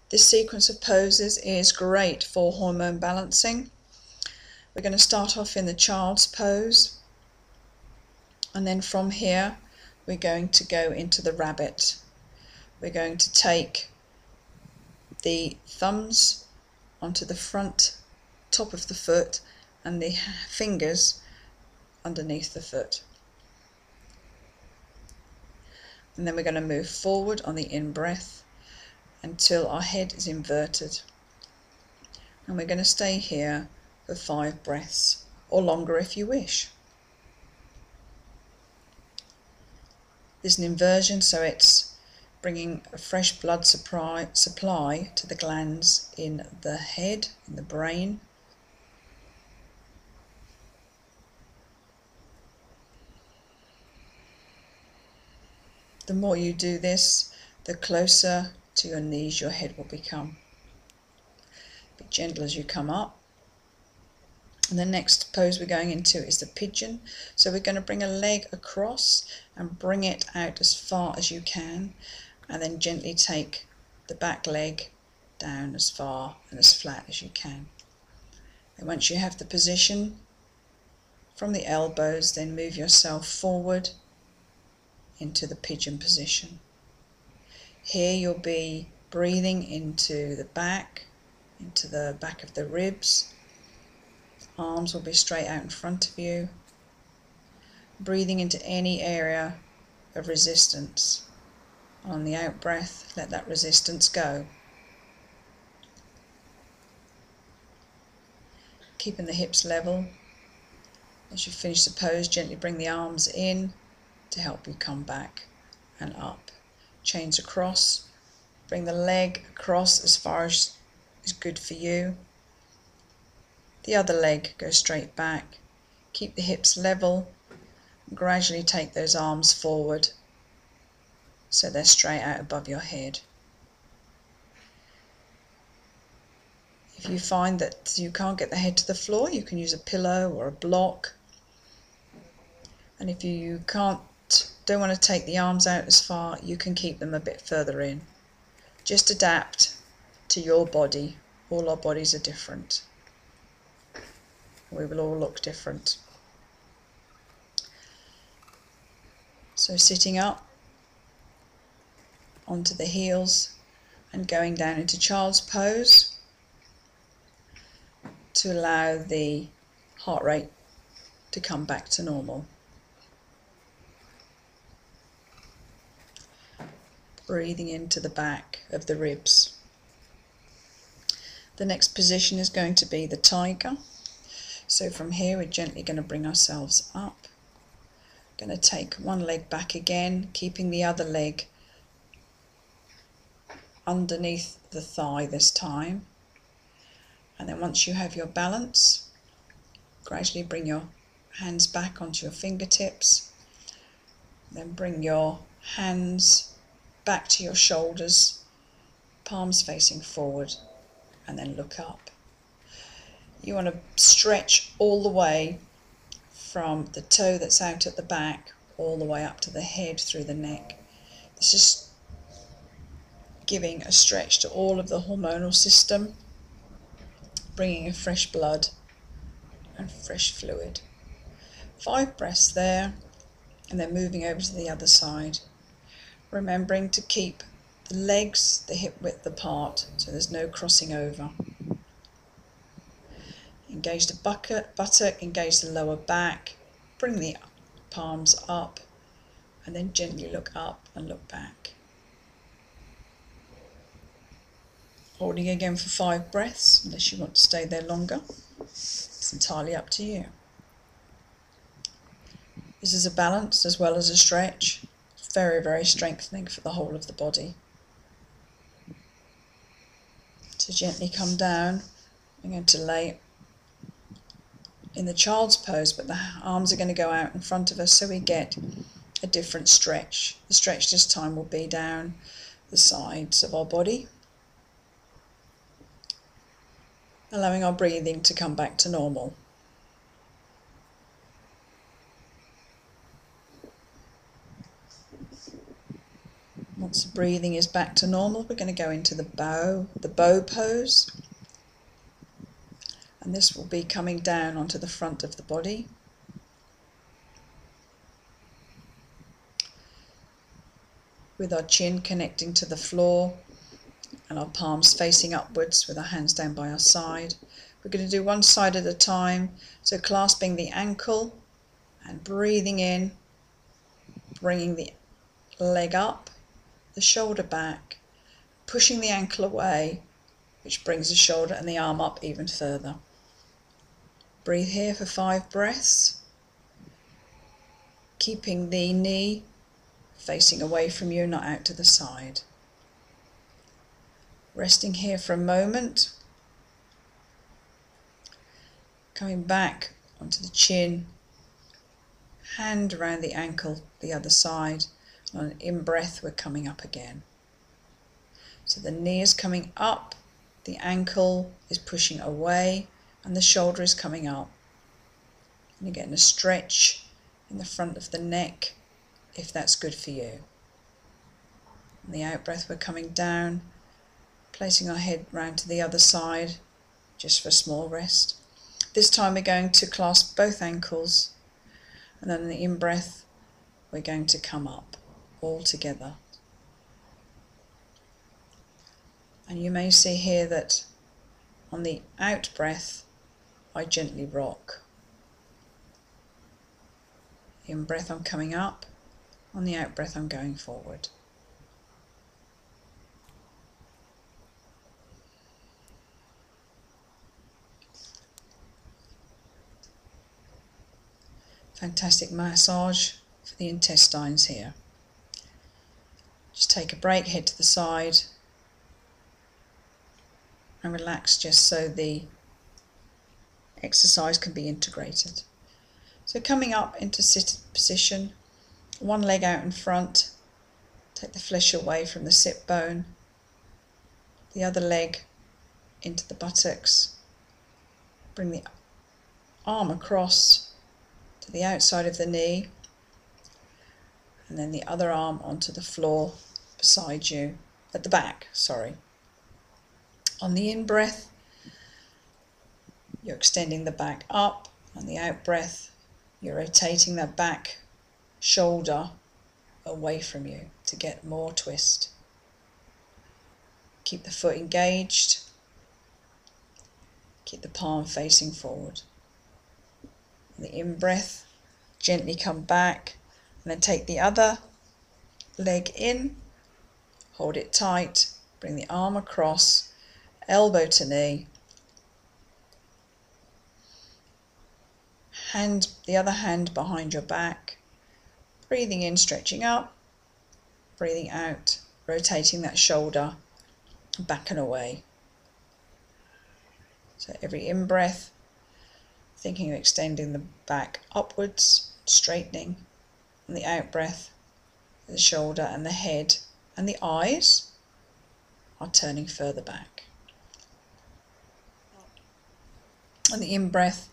This sequence of poses is great for hormone balancing. We're going to start off in the child's pose, and then from here we're going to go into the rabbit. We're going to take the thumbs onto the front top of the foot and the fingers underneath the foot. And then we're going to move forward on the in-breath until our head is inverted. And we're going to stay here for 5 breaths, or longer if you wish. There's an inversion, so it's bringing a fresh blood supply to the glands in the head, in the brain. The more you do this, the closer to your knees your head will become. Be gentle as you come up. And the next pose we're going into is the pigeon. So we're going to bring a leg across and bring it out as far as you can, and then gently take the back leg down as far and as flat as you can. And once you have the position from the elbows, then move yourself forward into the pigeon position. Here you'll be breathing into the back of the ribs. Arms will be straight out in front of you. Breathing into any area of resistance. On the out breath, let that resistance go. Keeping the hips level. As you finish the pose, gently bring the arms in to help you come back and up. Chains across. Bring the leg across as far as is good for you. The other leg goes straight back. Keep the hips level. Gradually take those arms forward so they're straight out above your head. If you find that you can't get the head to the floor, you can use a pillow or a block. And if you don't want to take the arms out as far, you can keep them a bit further in. Just adapt to your body. All our bodies are different. We will all look different. So sitting up onto the heels and going down into child's pose to allow the heart rate to come back to normal. Breathing into the back of the ribs. The next position is going to be the tiger. So from here we're gently going to bring ourselves up. Going to take one leg back again, keeping the other leg underneath the thigh this time. And then once you have your balance, gradually bring your hands back onto your fingertips. Then bring your hands back to your shoulders, palms facing forward, and then look up. You want to stretch all the way from the toe that's out at the back all the way up to the head through the neck. This is giving a stretch to all of the hormonal system, bringing in fresh blood and fresh fluid. 5 breaths there, and then moving over to the other side. Remembering to keep the legs the hip width apart so there's no crossing over. Engage the buttock, engage the lower back, bring the palms up, and then gently look up and look back. Holding again for 5 breaths, unless you want to stay there longer. It's entirely up to you. This is a balance as well as a stretch. It's very, very strengthening for the whole of the body. So gently come down. I'm going to lay in the child's pose, but the arms are going to go out in front of us so we get a different stretch. The stretch this time will be down the sides of our body, allowing our breathing to come back to normal. Once the breathing is back to normal, we're going to go into the bow pose. And this will be coming down onto the front of the body. With our chin connecting to the floor and our palms facing upwards with our hands down by our side. We're going to do one side at a time, so clasping the ankle and breathing in, bringing the leg up, the shoulder back, pushing the ankle away, which brings the shoulder and the arm up even further. Breathe here for 5 breaths, keeping the knee facing away from you, not out to the side. Resting here for a moment, coming back onto the chin, hand around the ankle, the other side. On an in-breath, we're coming up again. So the knee is coming up, the ankle is pushing away, and the shoulder is coming up. And you're getting a stretch in the front of the neck, if that's good for you. On the out-breath, we're coming down, placing our head round to the other side, just for a small rest. This time we're going to clasp both ankles, and then on the in-breath, we're going to come up all together. And you may see here that on the out-breath, I gently rock. In-breath, I'm coming up. On the out-breath, I'm going forward. Fantastic massage for the intestines here. Just take a break, head to the side, and relax just so the exercise can be integrated. So coming up into sit position, one leg out in front, take the flesh away from the sit bone, the other leg into the buttocks, bring the arm across to the outside of the knee, and then the other arm onto the floor beside you, at the back, sorry. On the in-breath, you're extending the back up. On the out-breath, you're rotating that back shoulder away from you to get more twist. Keep the foot engaged. Keep the palm facing forward. On the in-breath, gently come back, and then take the other leg in, hold it tight, bring the arm across, elbow to knee, the other hand behind your back, breathing in, stretching up, breathing out, rotating that shoulder back and away. So every in-breath, thinking of extending the back upwards, straightening, and the out-breath, the shoulder and the head and the eyes are turning further back. On the in-breath,